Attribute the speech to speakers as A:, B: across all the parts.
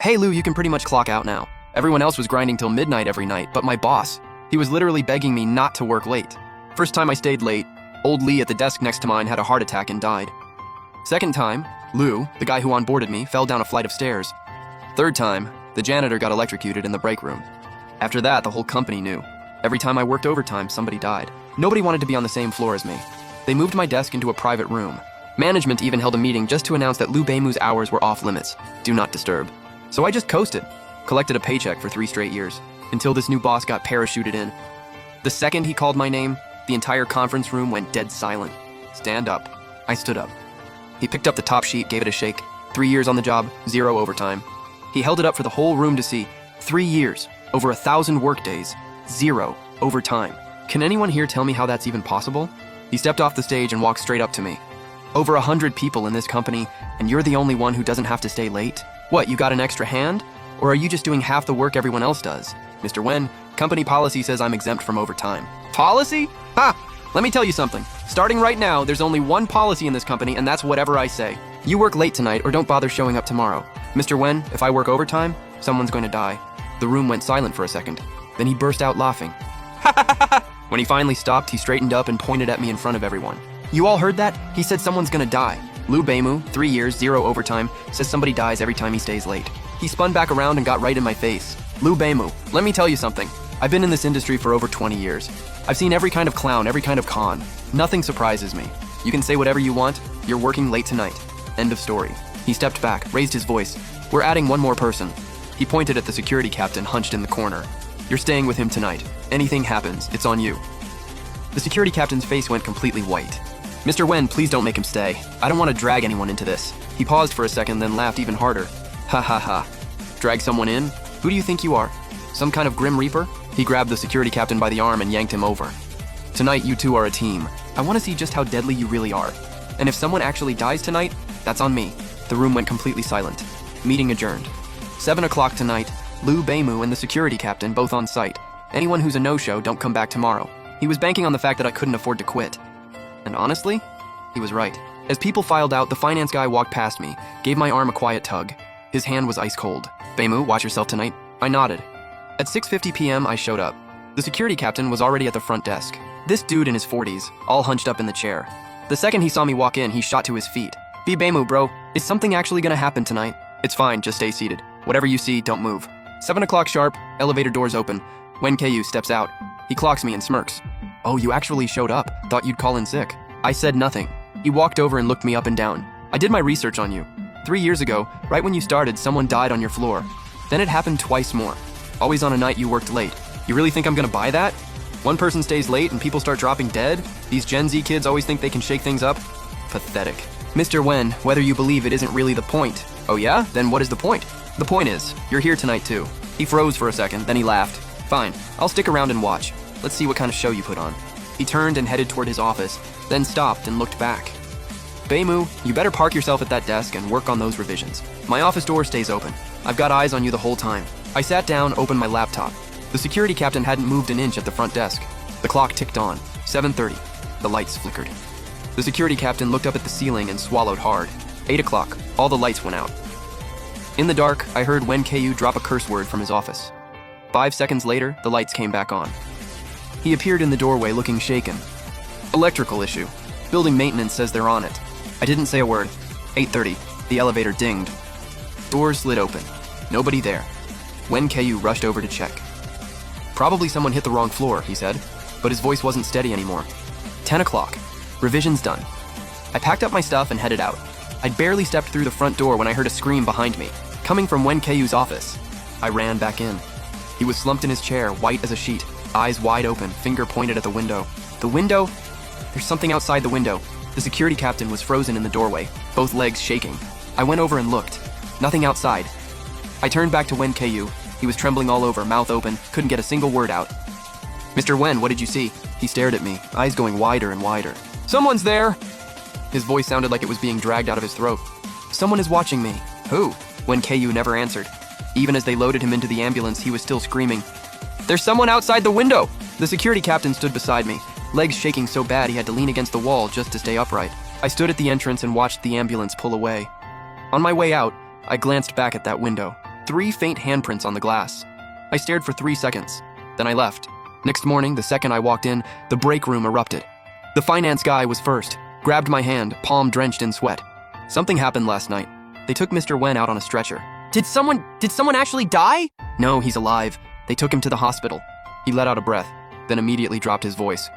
A: Hey Lou, you can pretty much clock out now. Everyone else was grinding till midnight every night, but my boss, he was literally begging me not to work late. First time I stayed late, old Lee at the desk next to mine had a heart attack and died. Second time, Lou, the guy who onboarded me, fell down a flight of stairs. Third time, the janitor got electrocuted in the break room. After that, the whole company knew. Every time I worked overtime, somebody died. Nobody wanted to be on the same floor as me. They moved my desk into a private room. Management even held a meeting just to announce that Lou Beimu's hours were off limits. Do not disturb. So I just coasted, collected a paycheck for 3 straight years, until this new boss got parachuted in. The second he called my name, the entire conference room went dead silent. Stand up. I stood up. He picked up the top sheet, gave it a shake. 3 years on the job, 0 overtime. He held it up for the whole room to see. 3 years, over 1,000 work days, 0 overtime. Can anyone here tell me how that's even possible? He stepped off the stage and walked straight up to me. Over 100 people in this company, and you're the only one who doesn't have to stay late? What, you got an extra hand? Or are you just doing half the work everyone else does? Mr. Wen, company policy says I'm exempt from overtime. Policy? Ha! Let me tell you something. Starting right now, there's only one policy in this company, and that's whatever I say. You work late tonight or don't bother showing up tomorrow. Mr. Wen, if I work overtime, someone's going to die. The room went silent for a second. Then he burst out laughing. Ha ha ha ha! When he finally stopped, he straightened up and pointed at me in front of everyone. You all heard that? He said someone's gonna die. Lou Beimu, 3 years, 0 overtime, says somebody dies every time he stays late. He spun back around and got right in my face. Lou Beimu, let me tell you something. I've been in this industry for over 20 years. I've seen every kind of clown, every kind of con. Nothing surprises me. You can say whatever you want. You're working late tonight. End of story. He stepped back, raised his voice. We're adding one more person. He pointed at the security captain hunched in the corner. You're staying with him tonight. Anything happens, it's on you. The security captain's face went completely white. Mr. Wen, please don't make him stay. I don't want to drag anyone into this. He paused for a second, then laughed even harder. Ha ha ha. Drag someone in? Who do you think you are? Some kind of Grim Reaper? He grabbed the security captain by the arm and yanked him over. Tonight, you two are a team. I want to see just how deadly you really are. And if someone actually dies tonight, that's on me. The room went completely silent. Meeting adjourned. 7 o'clock tonight, Lou Beimu and the security captain both on site. Anyone who's a no-show, don't come back tomorrow. He was banking on the fact that I couldn't afford to quit. And honestly, he was right. As people filed out, the finance guy walked past me, gave my arm a quiet tug. His hand was ice cold. Beimu, watch yourself tonight. I nodded. At 6:50 p.m., I showed up. The security captain was already at the front desk. This dude in his 40s, all hunched up in the chair. The second he saw me walk in, he shot to his feet. Be Beimu, bro. Is something actually gonna happen tonight? It's fine, just stay seated. Whatever you see, don't move. 7 o'clock sharp, elevator doors open. Wen Ku steps out. He clocks me and smirks. Oh, you actually showed up. Thought you'd call in sick. I said nothing. He walked over and looked me up and down. I did my research on you. 3 years ago, right when you started, someone died on your floor. Then it happened twice more. Always on a night you worked late. You really think I'm gonna buy that? One person stays late and people start dropping dead? These Gen Z kids always think they can shake things up? Pathetic. Mr. Wen, whether you believe it isn't really the point. Oh yeah? Then what is the point? The point is, you're here tonight too. He froze for a second, then he laughed. Fine, I'll stick around and watch. Let's see what kind of show you put on. He turned and headed toward his office, then stopped and looked back. Beimu, you better park yourself at that desk and work on those revisions. My office door stays open. I've got eyes on you the whole time. I sat down, opened my laptop. The security captain hadn't moved an inch at the front desk. The clock ticked on. 7:30. The lights flickered. The security captain looked up at the ceiling and swallowed hard. 8 o'clock. All the lights went out. In the dark, I heard Wen Ku drop a curse word from his office. 5 seconds later, the lights came back on. He appeared in the doorway looking shaken. Electrical issue. Building maintenance says they're on it. I didn't say a word. 8:30. The elevator dinged. Doors slid open. Nobody there. Wen Ku rushed over to check. Probably someone hit the wrong floor, he said, but his voice wasn't steady anymore. 10 o'clock. Revisions done. I packed up my stuff and headed out. I'd barely stepped through the front door when I heard a scream behind me, coming from Wen Ku's office. I ran back in. He was slumped in his chair, white as a sheet, eyes wide open, finger pointed at the window. The window? There's something outside the window. The security captain was frozen in the doorway, both legs shaking. I went over and looked. Nothing outside. I turned back to Wen Ku. He was trembling all over, mouth open, couldn't get a single word out. Mr. Wen, what did you see? He stared at me, eyes going wider and wider. Someone's there! His voice sounded like it was being dragged out of his throat. Someone is watching me. Who? Wen Ku never answered. Even as they loaded him into the ambulance, he was still screaming. There's someone outside the window! The security captain stood beside me, legs shaking so bad he had to lean against the wall just to stay upright. I stood at the entrance and watched the ambulance pull away. On my way out, I glanced back at that window. 3 faint handprints on the glass. I stared for 3 seconds. Then I left. Next morning, the second I walked in, the break room erupted. The finance guy was first, grabbed my hand, palm drenched in sweat. Something happened last night. They took Mr. Wen out on a stretcher.
B: Did someone actually die?
A: No, he's alive. They took him to the hospital. He let out a breath, then immediately dropped his voice.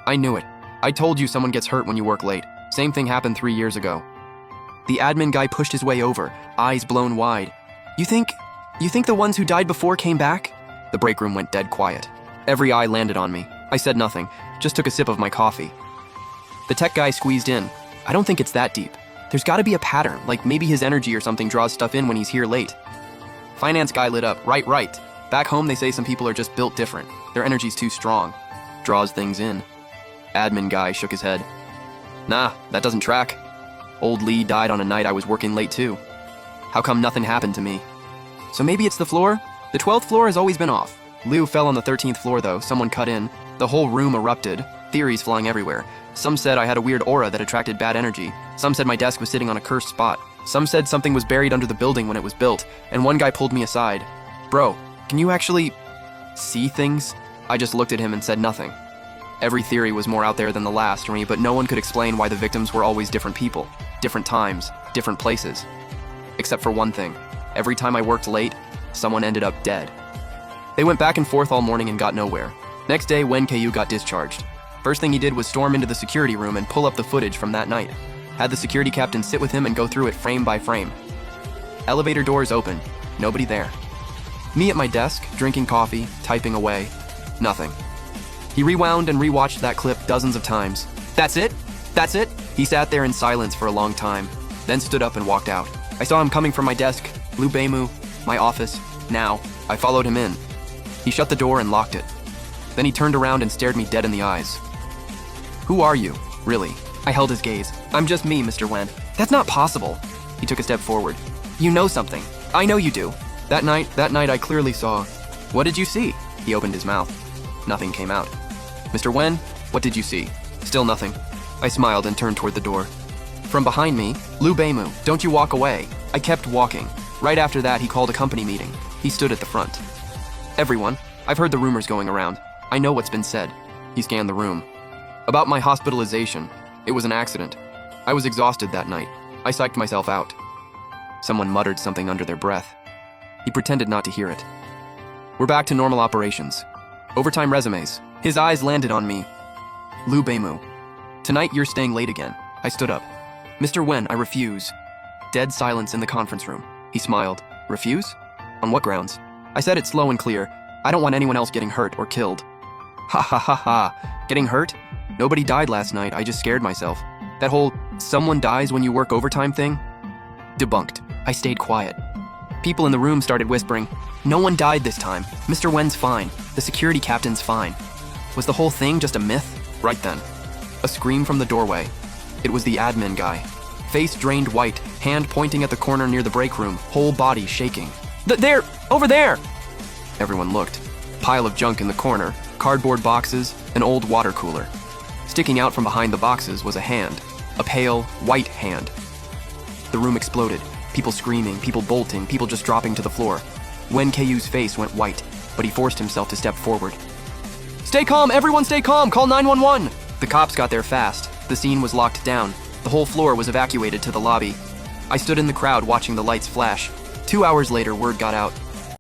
A: I knew it. I told you someone gets hurt when you work late. Same thing happened 3 years ago. The admin guy pushed his way over, eyes blown wide. You think the ones who died before came back? The break room went dead quiet. Every eye landed on me. I said nothing, just took a sip of my coffee. The tech guy squeezed in. I don't think it's that deep. There's gotta be a pattern, like maybe his energy or something draws stuff in when he's here late. Finance guy lit up. Right. Back home they say some people are just built different. Their energy's too strong. Draws things in. Admin guy shook his head. Nah, that doesn't track. Old Lee died on a night I was working late too. How come nothing happened to me? So maybe it's the floor? The 12th floor has always been off. Liu fell on the 13th floor though, someone cut in. The whole room erupted, theories flying everywhere. Some said I had a weird aura that attracted bad energy. Some said my desk was sitting on a cursed spot. Some said something was buried under the building when it was built, and one guy pulled me aside. Bro, can you actually see things? I just looked at him and said nothing. Every theory was more out there than the last for me, but no one could explain why the victims were always different people, different times, different places. Except for one thing. Every time I worked late, someone ended up dead. They went back and forth all morning and got nowhere. Next day, Wen Ku got discharged. First thing he did was storm into the security room and pull up the footage from that night. Had the security captain sit with him and go through it frame by frame. Elevator doors open. Nobody there. Me at my desk, drinking coffee, typing away. Nothing. He rewound and rewatched that clip dozens of times. That's it? That's it? He sat there in silence for a long time, then stood up and walked out. I saw him coming from my desk, Liu Beimu, my office. Now, I followed him in. He shut the door and locked it. Then he turned around and stared me dead in the eyes. Who are you, really? I held his gaze. I'm just me, Mr. Wen. That's not possible. He took a step forward. You know something. I know you do. That night I clearly saw. What did you see? He opened his mouth. Nothing came out. Mr. Wen, what did you see? Still nothing. I smiled and turned toward the door. From behind me, Liu Beimu, don't you walk away. I kept walking. Right after that, he called a company meeting. He stood at the front. Everyone, I've heard the rumors going around. I know what's been said. He scanned the room. About my hospitalization. It was an accident. I was exhausted that night. I psyched myself out. Someone muttered something under their breath. He pretended not to hear it. We're back to normal operations. Overtime resumes. His eyes landed on me. Liu Beimu. Tonight you're staying late again. I stood up. Mr. Wen, I refuse. Dead silence in the conference room. He smiled. Refuse? On what grounds? I said it slow and clear. I don't want anyone else getting hurt or killed. Ha ha ha ha. Getting hurt? Nobody died last night. I just scared myself. That whole someone dies when you work overtime thing? Debunked. I stayed quiet. People in the room started whispering, no one died this time. Mr. Wen's fine. The security captain's fine. Was the whole thing just a myth? Right then. A scream from the doorway. It was the admin guy. Face drained white, hand pointing at the corner near the break room, whole body shaking. There! Over there! Everyone looked. Pile of junk in the corner, cardboard boxes, an old water cooler. Sticking out from behind the boxes was a hand. A pale, white hand. The room exploded. People screaming, people bolting, people just dropping to the floor. Wen Ku's face went white, but he forced himself to step forward. Stay calm, everyone stay calm, call 911! The cops got there fast. The scene was locked down. The whole floor was evacuated to the lobby. I stood in the crowd watching the lights flash. 2 hours later, word got out.